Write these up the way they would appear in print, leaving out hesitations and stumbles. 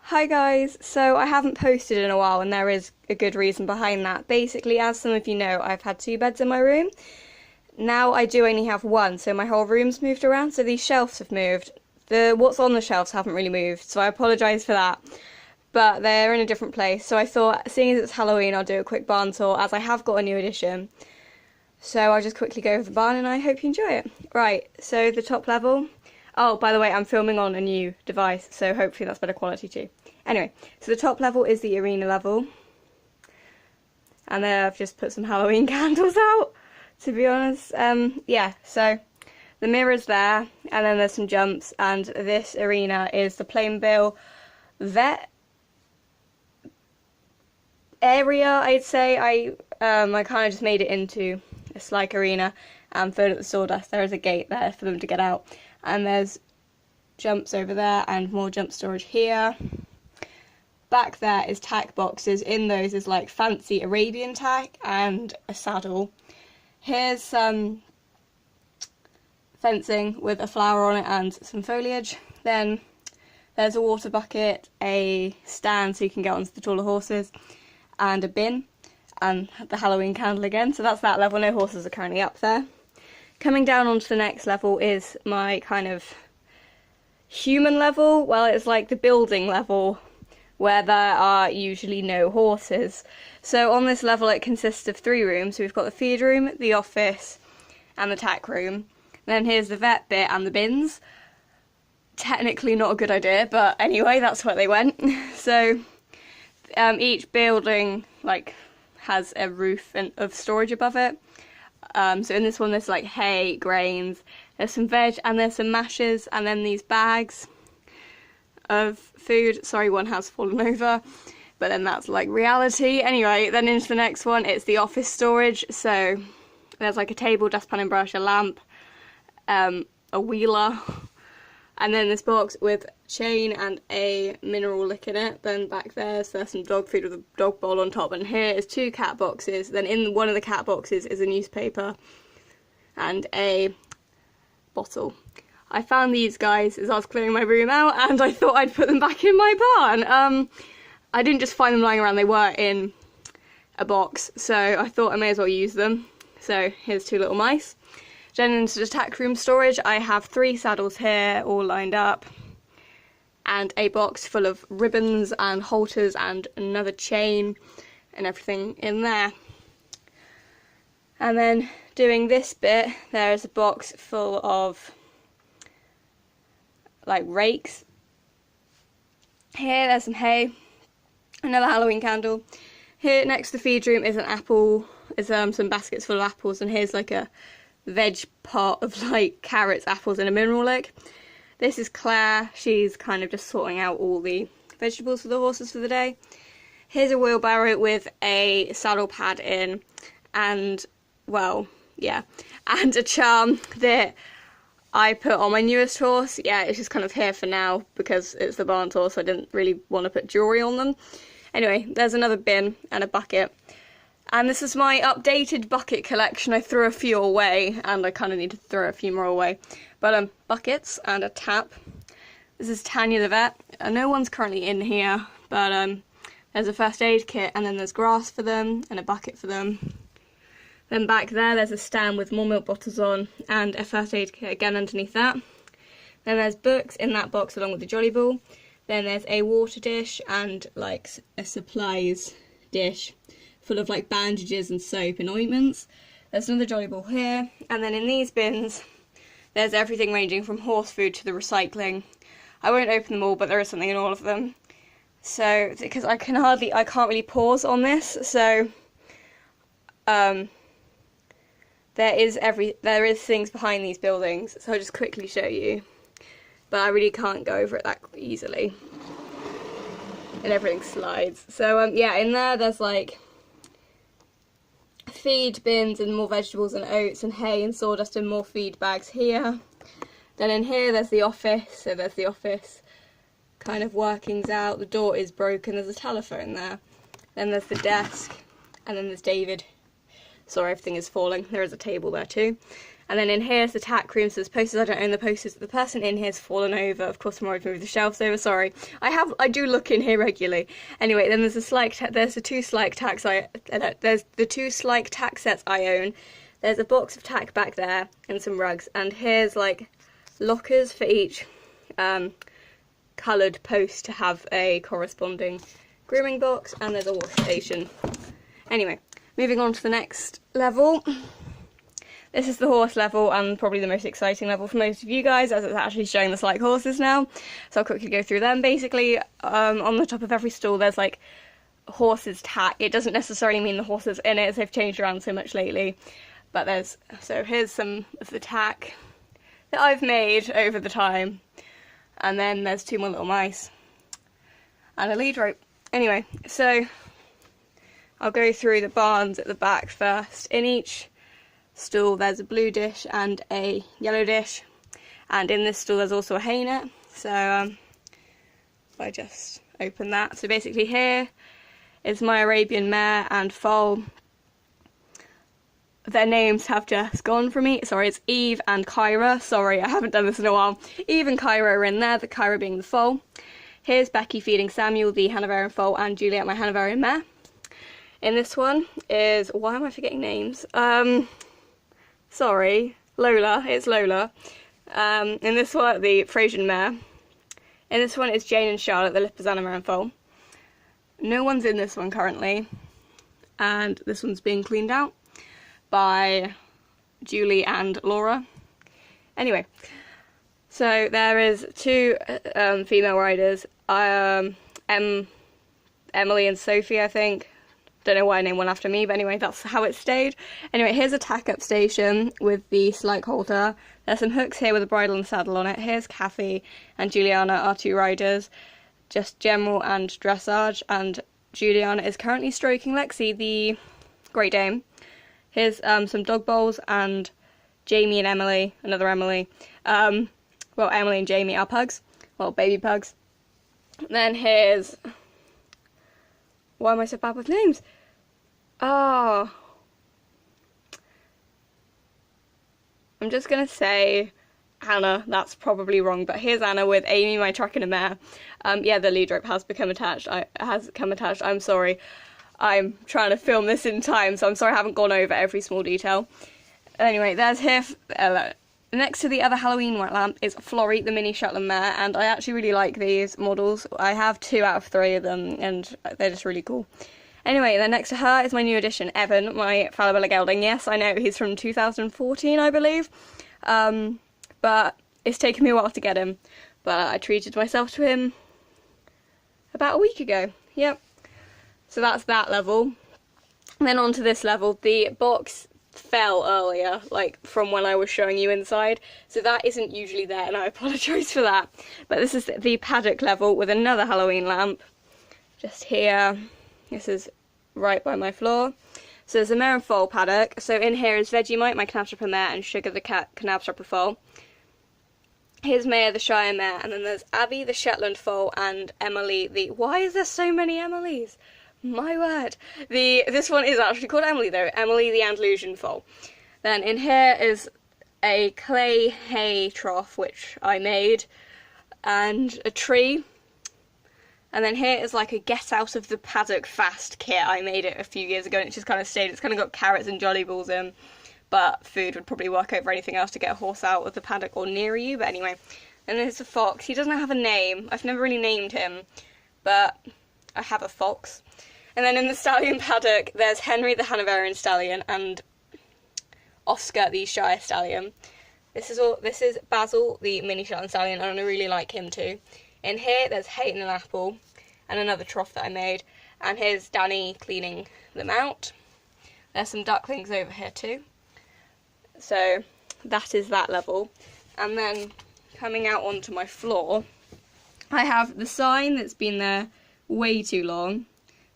Hi guys, so I haven't posted in a while and there is a good reason behind that. Basically, as some of you know, I've had 2 beds in my room. Now I do only have 1, so my whole room's moved around, so these shelves have moved. What's on the shelves haven't really moved, so I apologise for that. But they're in a different place, so I thought, seeing as it's Halloween, I'll do a quick barn tour as I have got a new edition. So I'll just quickly go over the barn and I hope you enjoy it. Right, so the top level. Oh, by the way, I'm filming on a new device, so hopefully that's better quality too. Anyway, so the top level is the arena level. And there I've just put some Halloween candles out, to be honest. Yeah, so the mirror's there, and then there's some jumps, and this arena is the plain bill vet area, I'd say. I kind of just made it into a Schleich arena and filled it with sawdust. There is a gate there for them to get out. And there's jumps over there and more jump storage here. Back there is tack boxes. In those is like fancy Arabian tack and a saddle. Here's some fencing with a flower on it and some foliage. Then there's a water bucket, a stand so you can get onto the taller horses, and a bin, and the Halloween candle again. So that's that level. No horses are currently up there. Coming down onto the next level is my kind of human level. Well, it's like the building level where there are usually no horses. So on this level it consists of 3 rooms. So we've got the feed room, the office and the tack room. And then here's the vet bit and the bins. Technically not a good idea, but anyway, that's where they went. So each building has a roof of storage above it. So in this one there's like hay, grains, there's some veg and there's some mashes, and then these bags of food. Sorry, one has fallen over, but then that's like reality. Anyway, then into the next one, it's the office storage. So there's like a table, dustpan and brush, a lamp, a wheeler, and then this box with chain and a mineral lick in it. Then back there's some dog food with a dog bowl on top, and here is 2 cat boxes. Then in one of the cat boxes is a newspaper and a bottle. I found these guys as I was clearing my room out, and I thought I'd put them back in my barn. I didn't just find them lying around, they were in a box, so I thought I may as well use them. So here's 2 little mice. Then into the tack room storage, I have 3 saddles here, all lined up, and a box full of ribbons and halters and another chain and everything in there. And then doing this bit, there is a box full of like rakes. Here there's some hay, another Halloween candle. Here next to the feed room is an apple, some baskets full of apples, and here's like a veg pot of like carrots, apples and a mineral lick. This is Claire, she's kind of just sorting out all the vegetables for the horses for the day. Here's a wheelbarrow with a saddle pad in, and well, yeah, and a charm that I put on my newest horse. Yeah, it's just kind of here for now because it's the barn tour, so I didn't really want to put jewellery on them. Anyway, there's another bin and a bucket. And this is my updated bucket collection. I threw a few away, and I kind of need to throw a few more away. But buckets and a tap. This is Tanya the vet. No one's currently in here, but there's a first aid kit, and then there's grass for them and a bucket for them. Then back there's a stand with more milk bottles on and a first aid kit again underneath that. Then there's books in that box along with the jolly ball. Then there's a water dish and like a supplies dish full of like bandages and soap and ointments. There's another jolly ball here, and then in these bins there's everything ranging from horse food to the recycling. I won't open them all, but there is something in all of them. So because I can't really pause on this, so there is things behind these buildings, so I'll just quickly show you. But I really can't go over it that easily. And everything slides. So yeah, in there's like feed bins and more vegetables and oats and hay and sawdust and more feed bags here. Then in here there's the office, so there's the office kind of workings out. The door is broken, there's a telephone there. Then there's the desk, and then there's David. Sorry, everything is falling. There is a table there too. And then in here is the tack room, so there's posters. I don't own the posters. The person in here's fallen over. Of course, I'm already moved the shelves over, sorry. I do look in here regularly. Anyway, then there's the two Schleich tacks there's the two Schleich tack sets I own. There's a box of tack back there and some rugs. And here's like lockers for each coloured post to have a corresponding grooming box, and there's a wash station. Anyway, moving on to the next level. This is the horse level, and probably the most exciting level for most of you guys, as it's actually showing the Schleich horses now. So I'll quickly go through them. Basically, on the top of every stall there's like horses tack. It doesn't necessarily mean the horses in it, as they've changed around so much lately. But here's some of the tack that I've made over the time. And then there's two more little mice. And a lead rope. Anyway, so I'll go through the barns at the back first. In each stall there's a blue dish and a yellow dish, and in this stall there's also a hay net. So if I just open that, so basically here is my Arabian mare and foal. Their names have just gone from me. Sorry, it's Eve and Kyra. Sorry, I haven't done this in a while. Eve and Kyra are in there, the Kyra being the foal. Here's Becky feeding Samuel, the Hanoverian foal, and Juliet, my Hanoverian mare. In this one is, why am I forgetting names? Sorry, Lola, it's Lola. In this one, the Frisian mare. In this one is Jane and Charlotte, the Lippers Hanoverian foal. No one's in this one currently, and this one's being cleaned out by Julie and Laura. Anyway, so there is two female riders, Emily and Sophie, I think. Don't know why I named one after me, but anyway, that's how it stayed. Anyway, here's a tack-up station with the Schleich halter. There's some hooks here with a bridle and saddle on it. Here's Kathy and Juliana, our two riders, just general and dressage, and Juliana is currently stroking Lexi, the Great Dane. Here's some dog bowls, and Jamie and Emily, another Emily. Well, Emily and Jamie are pugs, well, baby pugs. Then here's, why am I so bad with names? Oh, I'm just gonna say Anna. That's probably wrong, but here's Anna with Amy, my truck, and a mare. Yeah, the lead rope has become attached. I'm sorry. I'm trying to film this in time, so I'm sorry I haven't gone over every small detail. Anyway, there's here. Next to the other Halloween lamp is Florrie, the mini Shetland mare, and I actually really like these models. I have 2 out of 3 of them, and they're just really cool. Anyway, then next to her is my new addition, Evan, my Falabella gelding. Yes, I know, he's from 2014, I believe. But it's taken me a while to get him. But I treated myself to him about a week ago. Yep. So that's that level. And then on to this level. The box fell earlier, like from when I was showing you inside. So that isn't usually there, and I apologise for that. But this is the paddock level with another Halloween lamp. Just here. This is right by my floor. So there's a mare and foal paddock. So in here is Vegemite, my Knabstrapper mare, and Sugar, the Knabstrapper foal. Here's Maya, the Shire mare, and then there's Abby, the Shetland foal, and Emily, the... Why is there so many Emilys? My word. This one is actually called Emily, though. Emily, the Andalusian foal. Then in here is a clay hay trough, which I made, and a tree. And then here is like a get out of the paddock fast kit. I made it a few years ago, and it just kind of stayed. It's kind of got carrots and jolly balls in, but food would probably work over anything else to get a horse out of the paddock or near you. But anyway, and there's a fox. He doesn't have a name. I've never really named him, but I have a fox. And then in the stallion paddock, there's Henry, the Hanoverian stallion, and Oscar, the Shire stallion. This is Basil, the mini Shetland stallion, and I really like him too. In here, there's Hayden and Apple, and another trough that I made. And here's Danny cleaning them out. There's some ducklings over here too. So that is that level. And then coming out onto my floor, I have the sign that's been there way too long.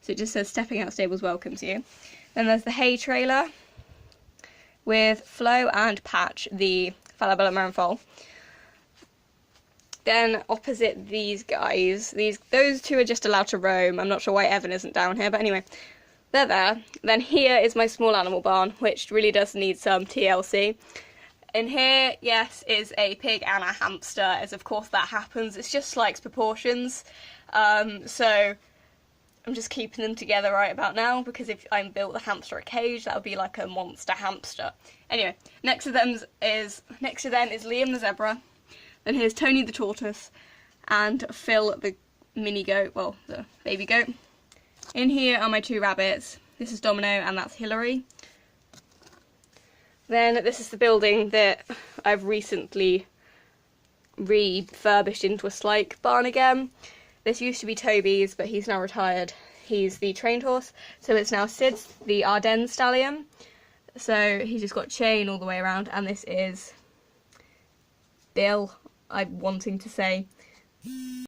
So it just says Stepping Out Stables welcomes you. Then there's the hay trailer with Flo and Patch, the Falabella mare and foal. Then opposite these guys, those two are just allowed to roam. I'm not sure why Evan isn't down here, but anyway, they're there. Then here is my small animal barn, which really does need some TLC. In here, yes, is a pig and a hamster, as of course that happens. It's just Schleich's proportions. So I'm just keeping them together right about now, because if I built the hamster a cage, that would be like a monster hamster. Anyway, next to them is Liam the zebra. Then here's Tony the tortoise, and Phil the mini goat, well, the baby goat. In here are my 2 rabbits. This is Domino and that's Hillary. Then this is the building that I've recently refurbished into a Schleich barn again. This used to be Toby's, but he's now retired. He's the trained horse, so it's now Sid's, the Ardennes stallion. So he's just got chain all the way around, and this is Bill, I'm wanting to say.